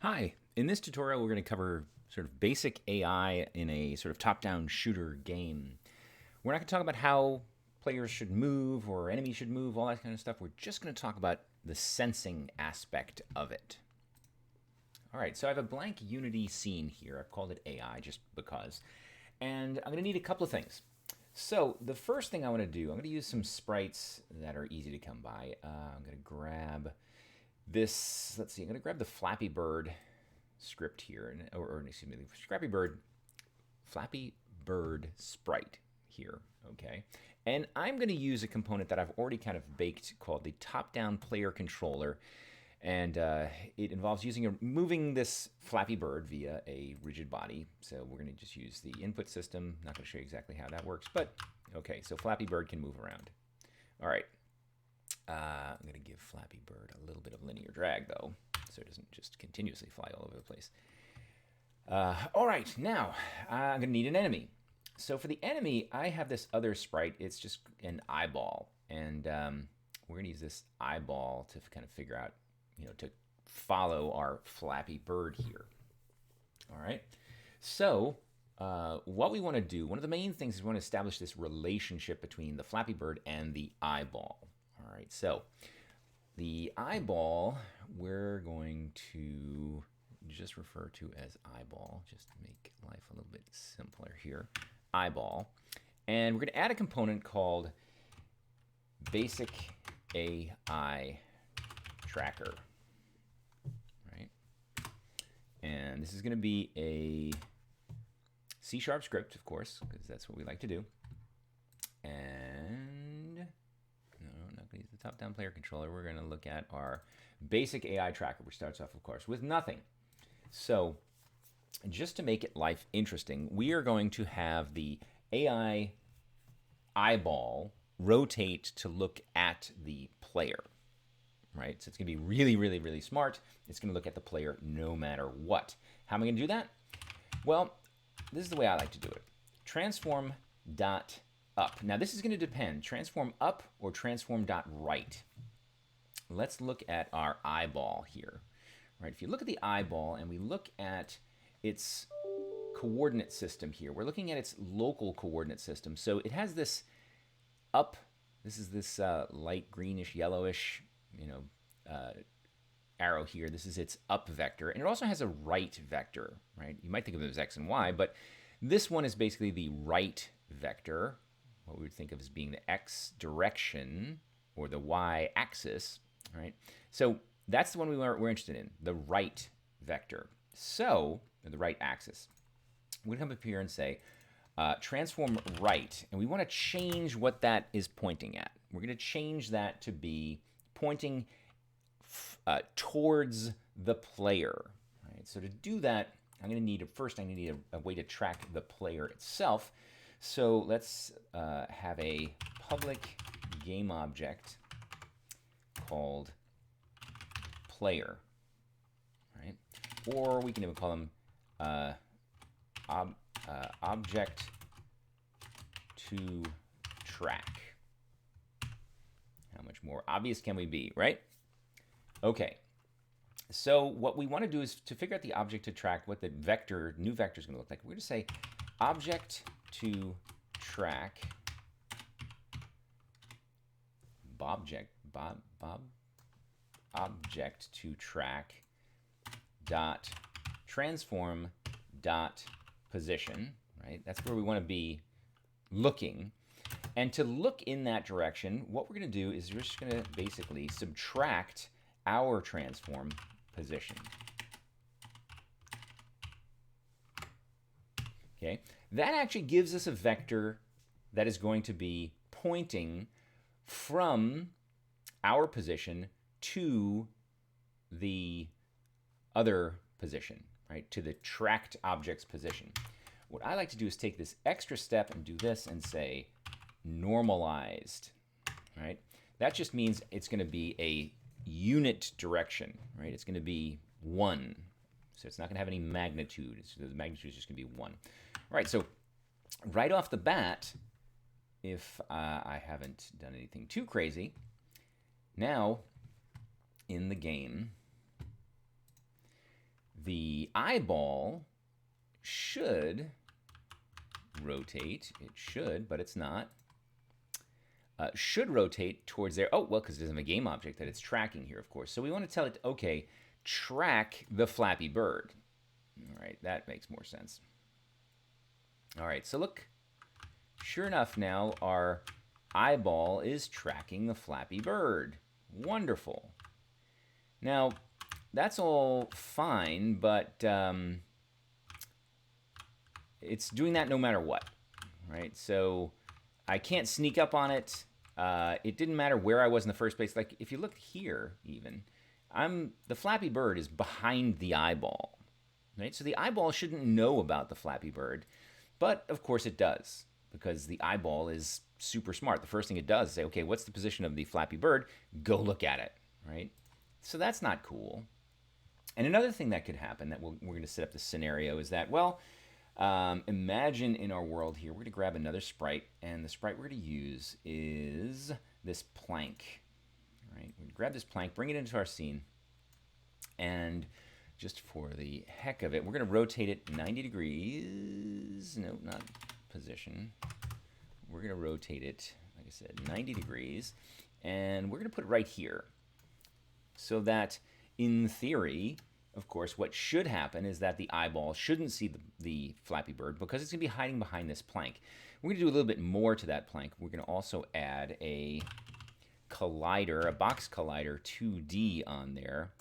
Hi, in this tutorial we're going to cover sort of basic AI in a sort of top-down shooter game. We're not going to talk about how players should move or enemies should move, all that kind of stuff. We're just going to talk about the sensing aspect of it. All right, so I have a blank Unity scene here. I've called it AI just because. And I'm going to need a couple of things. So the first thing I want to do, I'm going to use some sprites that are easy to come by. I'm going to grab this, let's see, I'm going to grab the Flappy Bird script here, or excuse me, the Flappy Bird sprite here, okay? And I'm going to use a component that I've already kind of baked called the top-down player controller. And it involves moving this Flappy Bird via a rigid body. So we're going to just use the input system. Not going to show you exactly how that works, but okay, so Flappy Bird can move around. All right. I'm going to give Flappy Bird a little bit of linear drag, though, so it doesn't just continuously fly all over the place. All right, now I'm going to need an enemy. So for the enemy, I have this other sprite. It's just an eyeball, and we're going to use this eyeball to kind of figure out, to follow our Flappy Bird here. All right, so what we want to do, one of the main things is we want to establish this relationship between the Flappy Bird and the eyeball. All right, so the eyeball we're going to just refer to as eyeball, just to make life a little bit simpler here. Eyeball. And we're going to add a component called basic AI tracker. Right? And this is going to be a C# script, of course, because that's what we like to do. And no, I'm not going to use the top-down player controller. We're going to look at our basic AI tracker, which starts off, of course, with nothing. So just to make it life interesting, we are going to have the AI eyeball rotate to look at the player, right? So it's going to be really, really, really smart. It's going to look at the player no matter what. How am I going to do that? Well, this is the way I like to do it. Transform dot up. Now this is going to depend, transform up or transform dot right. Let's look at our eyeball here. Right? If you look at the eyeball and we look at its coordinate system here, we're looking at its local coordinate system. So it has this up, this is this light greenish, yellowish, arrow here. This is its up vector. And it also has a right vector, right? You might think of it as X and Y, but this one is basically the right vector, what we would think of as being the X direction or the Y axis, right? So that's the one we're interested in, the right vector. So, the right axis. We're going to come up here and say, transform right, and we want to change what that is pointing at. We're going to change that to be pointing towards the player. Right? So to do that, I'm going to need a way to track the player itself. So let's have a public game object called player, right? Or we can even call them object to track. How much more obvious can we be, right? Okay. So what we want to do is to figure out the object to track, what the new vector is going to look like. We're going to say object to track object to track dot transform dot position, right? That's where we want to be looking. And to look in that direction, what we're going to do is we're just going to basically subtract our transform position. Okay, that actually gives us a vector that is going to be pointing from our position to the other position, right? To the tracked object's position. What I like to do is take this extra step and do this and say normalized, right? That just means it's going to be a unit direction, right? It's going to be 1. So it's not going to have any magnitude. The magnitude is just going to be 1. All right, so right off the bat, if I haven't done anything too crazy, now in the game, the eyeball should rotate. It should, but it's not. Should rotate towards there. Oh, well, because it doesn't have a game object that it's tracking here, of course. So we want to tell it, okay, track the Flappy Bird. All right, that makes more sense. All right, so look, sure enough now, our eyeball is tracking the Flappy Bird. Wonderful. Now, that's all fine, but it's doing that no matter what, right? So I can't sneak up on it. It didn't matter where I was in the first place. Like, if you look here, even, the Flappy Bird is behind the eyeball, right? So the eyeball shouldn't know about the Flappy Bird, but of course it does, because the eyeball is super smart. The first thing it does is say, okay, what's the position of the Flappy Bird? Go look at it, right? So that's not cool. And another thing that could happen that we're going to set up this scenario is that, well, imagine in our world here, we're going to grab another sprite, and the sprite we're going to use is this plank. Right? We're going to grab this plank, bring it into our scene, and just for the heck of it, we're going to rotate it 90 degrees. No, not position. We're going to rotate it, like I said, 90 degrees, and we're going to put it right here. So that, in theory, of course, what should happen is that the eyeball shouldn't see the Flappy Bird because it's going to be hiding behind this plank. We're going to do a little bit more to that plank. We're going to also add a collider, a box collider 2D on there.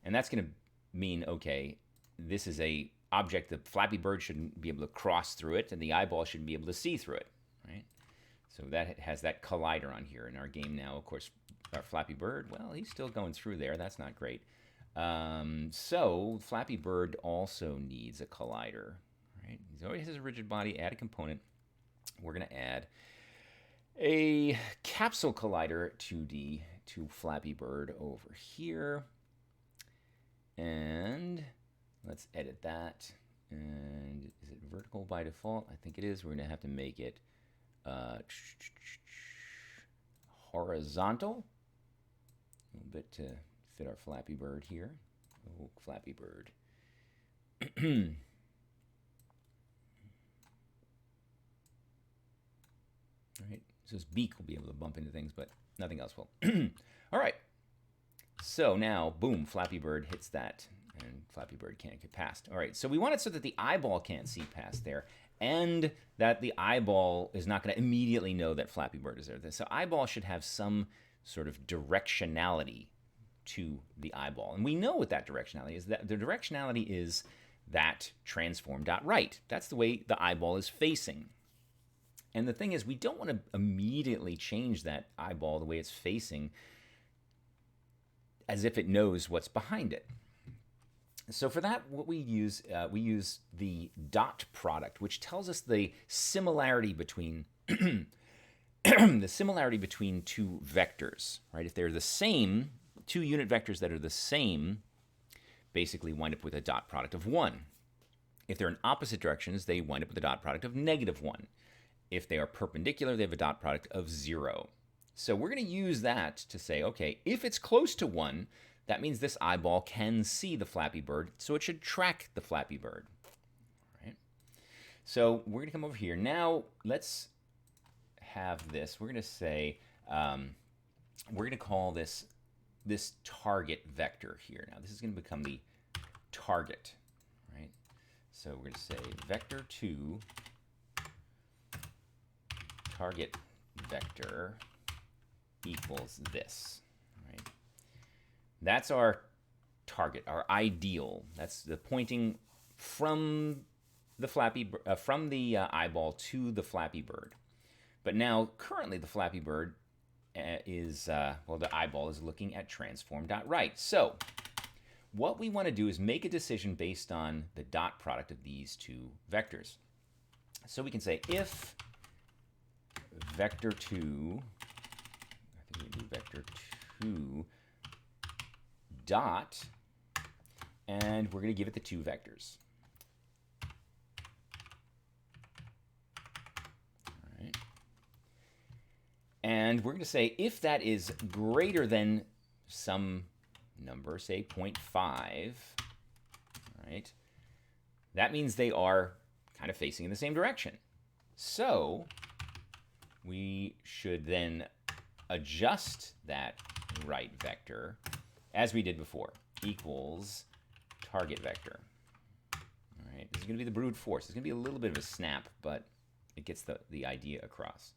And that's going to mean, okay, this is a object the Flappy Bird shouldn't be able to cross through it, and the eyeball shouldn't be able to see through it, right? So that has that collider on here in our game now. Of course, our Flappy Bird, well, he's still going through there. That's not great. So Flappy Bird also needs a collider, right? He already has a rigid body. Add a component. We're going to add a capsule collider 2D to Flappy Bird over here. And let's edit that. And is it vertical by default? I think it is. We're going to have to make it horizontal. A little bit to fit our Flappy Bird here. Oh, Flappy Bird. All right, so his beak will be able to bump into things, but nothing else will. All right, so now, boom, Flappy Bird hits that, and Flappy Bird can't get past. All right, so we want it so that the eyeball can't see past there, and that the eyeball is not going to immediately know that Flappy Bird is there. So eyeball should have some sort of directionality to the eyeball. And we know what that directionality is. That the directionality is that transform.right. That's the way the eyeball is facing. And the thing is, we don't want to immediately change that eyeball the way it's facing as if it knows what's behind it. So for that, what we use the dot product, which tells us the similarity between the similarity between two vectors, right? If they're the same, two unit vectors that are the same basically wind up with a dot product of 1. If they're in opposite directions, they wind up with a dot product of -1. If they are perpendicular, they have a dot product of 0. So we're going to use that to say, okay, if it's close to 1, that means this eyeball can see the Flappy Bird, so it should track the Flappy Bird. All right. So we're going to come over here. Now let's have this. We're going to say, we're going to call this target vector here. Now this is going to become the target, right? So we're going to say vector2 target vector equals this, right? That's our target, our ideal. That's the pointing from the eyeball to the Flappy Bird. But now, currently, the Flappy Bird the eyeball is looking at transform.right. So what we want to do is make a decision based on the dot product of these two vectors. So we can say if vector2, I think we do vector2 dot, and we're going to give it the two vectors. All right. And we're going to say if that is greater than some number, say 0.5, all right? That means they are kind of facing in the same direction. So we should then adjust that right vector as we did before, equals target vector. All right, this is going to be the brute force. It's going to be a little bit of a snap, but it gets the idea across.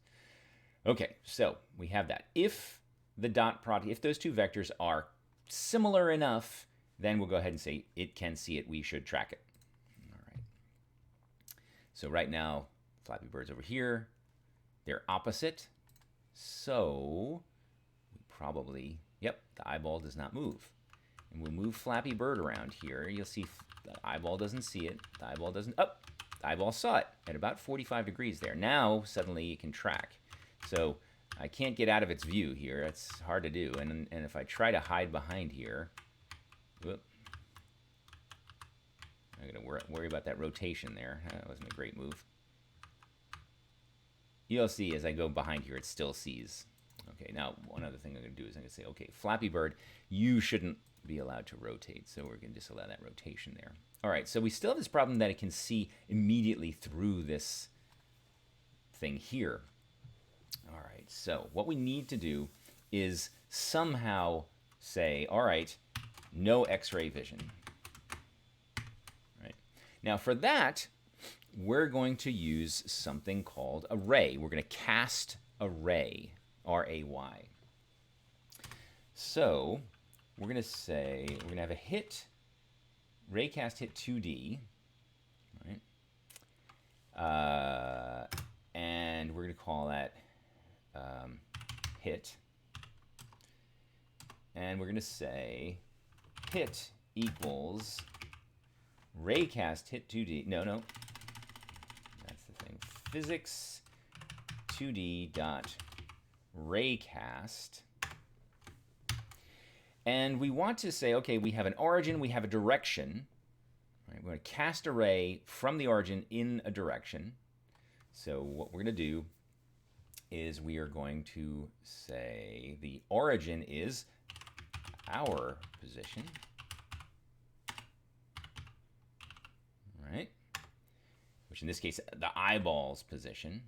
Okay, so we have that. If the dot product, if those two vectors are similar enough, then we'll go ahead and say it can see it. We should track it. All right. So right now, Flappy Bird's over here. They're opposite. So we probably, yep, the eyeball does not move. And we'll move Flappy Bird around here. You'll see the eyeball doesn't see it. The eyeball doesn't, oh, the eyeball saw it at about 45 degrees there. Now, suddenly it can track. So I can't get out of its view here. It's hard to do. And if I try to hide behind here, whoop, I'm going to worry about that rotation there. That wasn't a great move. You'll see as I go behind here, it still sees. Okay, now one other thing I'm going to do is I'm going to say, okay, Flappy Bird, you shouldn't be allowed to rotate. So we're going to disallow that rotation there. All right, so we still have this problem that it can see immediately through this thing here. All right, so what we need to do is somehow say, all right, no X-ray vision. Right. Now for that, we're going to use something called a ray. We're going to cast a ray, R-A-Y. So we're going to say, we're going to have a hit, RayCast hit 2D, right? And we're going to call that hit. And we're going to say hit equals RayCast hit 2D. No. That's the thing. Physics 2D dot RayCast. And we want to say, okay, we have an origin, we have a direction. Right? We're going to cast a ray from the origin in a direction. So what we're going to do is we are going to say the origin is our position. Right? Which in this case, the eyeball's position.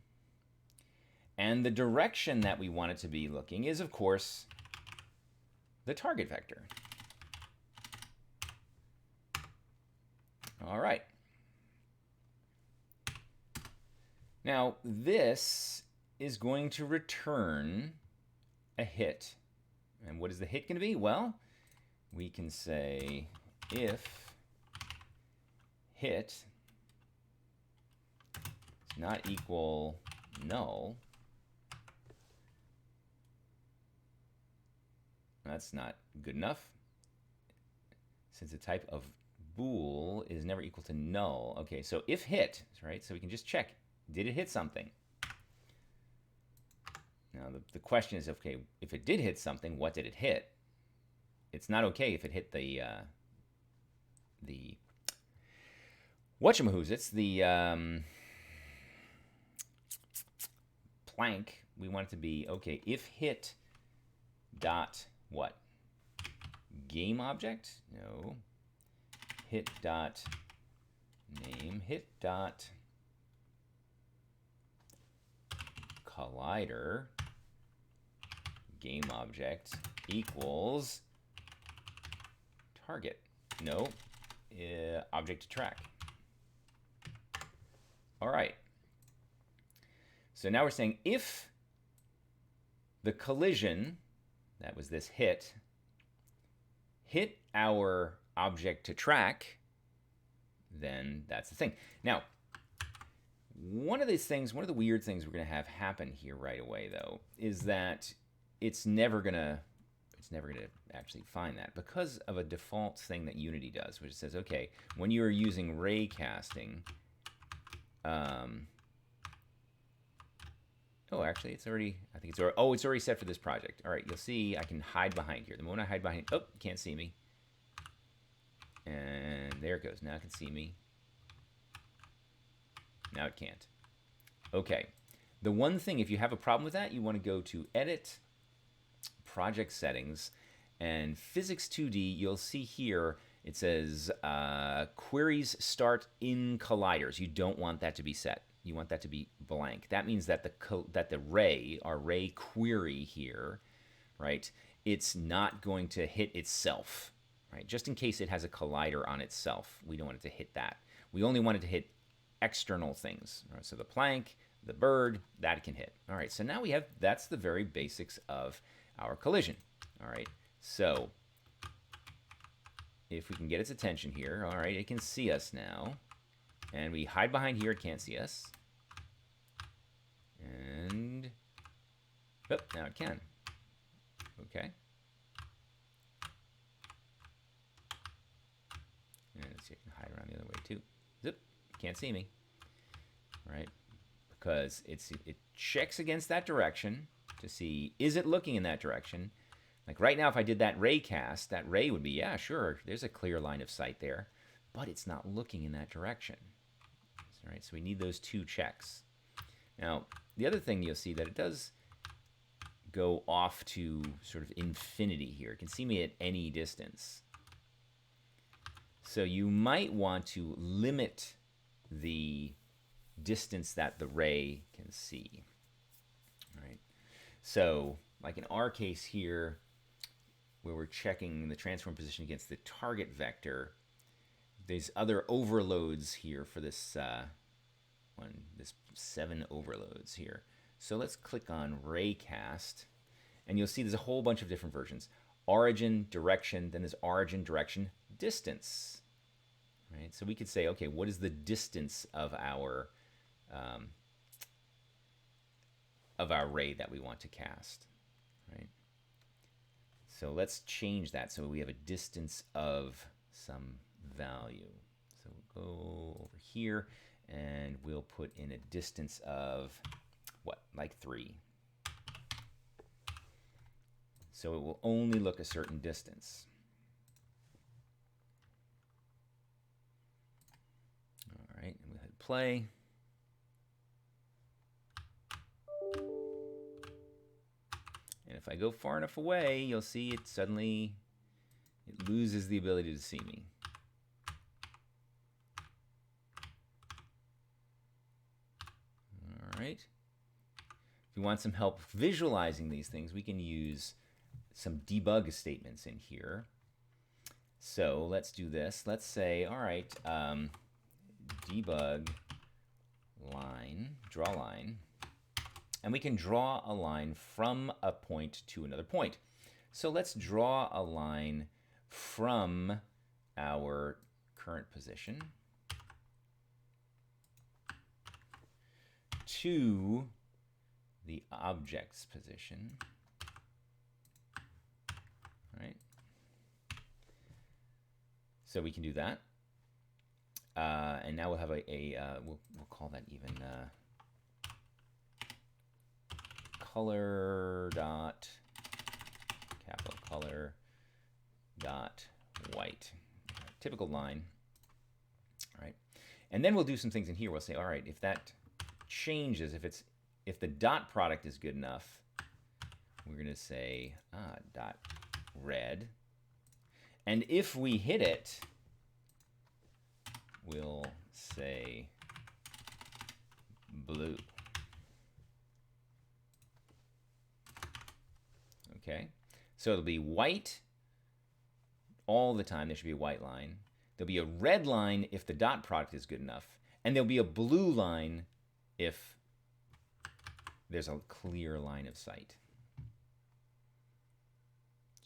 And the direction that we want it to be looking is, of course, the target vector. All right. Now, this is going to return a hit. And what is the hit going to be? Well, we can say if hit is not equal null. That's not good enough, since the type of bool is never equal to null. Okay, so if hit, right, so we can just check, did it hit something? Now the question is, okay, if it did hit something, what did it hit? It's not okay if it hit the whatchamahoo's, it's the plank. We want it to be, okay, if hit dot what? Game object? No. Hit dot name, hit dot collider, game object equals target. No, object to track. All right. So now we're saying if the collision, that was this hit our object to track, then that's the thing. Now, one of the weird things we're going to have happen here right away, though, is that it's never going to actually find that because of a default thing that Unity does, which says, okay, when you are using RayCasting, oh, actually, it's already set for this project. All right, you'll see I can hide behind here. The moment I hide behind, oh, you can't see me. And there it goes. Now it can see me. Now it can't. Okay. The one thing, if you have a problem with that, you want to go to Edit, Project Settings, and Physics 2D. You'll see here It says queries start in colliders. You don't want that to be set. You want that to be blank. That means that the ray, our ray query here, right, it's not going to hit itself, right? Just in case it has a collider on itself, we don't want it to hit that. We only want it to hit external things. Right? So the plank, the bird, that it can hit. All right, so now we have, that's the very basics of our collision. All right, so if we can get its attention here, all right, it can see us now. And we hide behind here, it can't see us. And, oh, now it can. Okay. And let's see, I can hide around the other way too. Zip, can't see me. All right, because it checks against that direction to see, is it looking in that direction? Like right now, if I did that ray cast, that ray would be, yeah, sure, there's a clear line of sight there, but it's not looking in that direction. All right, so we need those two checks. Now, the other thing you'll see that it does go off to sort of infinity here. It can see me at any distance. So you might want to limit the distance that the ray can see. All right, so like in our case here, where we're checking the transform position against the target vector, there's other overloads here for this one, this 7 overloads here. So let's click on RayCast, and you'll see there's a whole bunch of different versions. Origin, direction, then there's origin, direction, distance. Right? So we could say, okay, what is the distance of our ray that we want to cast? Right? So let's change that so we have a distance of some value. So we'll go over here and we'll put in a distance of what, like 3. So it will only look a certain distance. All right, and we'll hit play. And if I go far enough away, you'll see it suddenly, it loses the ability to see me. All right. If you want some help visualizing these things, we can use some debug statements in here. So let's do this. Let's say, all right, debug line, draw line. And we can draw a line from a point to another point. So let's draw a line from our current position to the object's position. All right. So we can do that. And now we'll have we'll call that even color dot capital color dot white, typical line. All right, and then we'll do some things in here. We'll say, all right, if that changes, if the dot product is good enough, we're going to say dot red, and if we hit it, we'll say blue. Okay, so it'll be white all the time. There should be a white line. There'll be a red line if the dot product is good enough. And there'll be a blue line if there's a clear line of sight.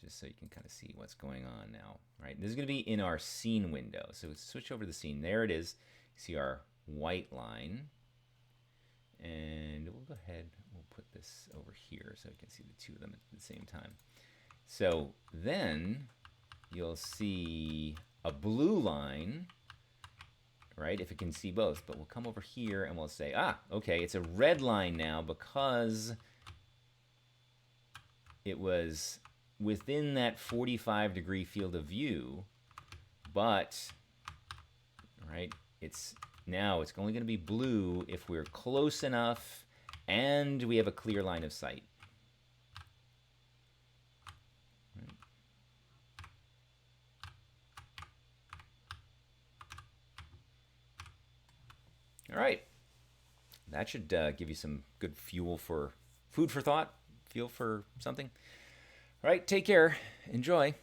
Just so you can kind of see what's going on now. Right? This is going to be in our scene window. So let's switch over to the scene. There it is. You see our white line. And we'll go ahead, we'll put this over here so you can see the two of them at the same time. So then you'll see a blue line, right, if it can see both. But we'll come over here and we'll say, okay, it's a red line now because it was within that 45-degree field of view, but, right, now it's only going to be blue if we're close enough and we have a clear line of sight. Right. right. That should give you some good food for thought, fuel for something. All right, take care. Enjoy.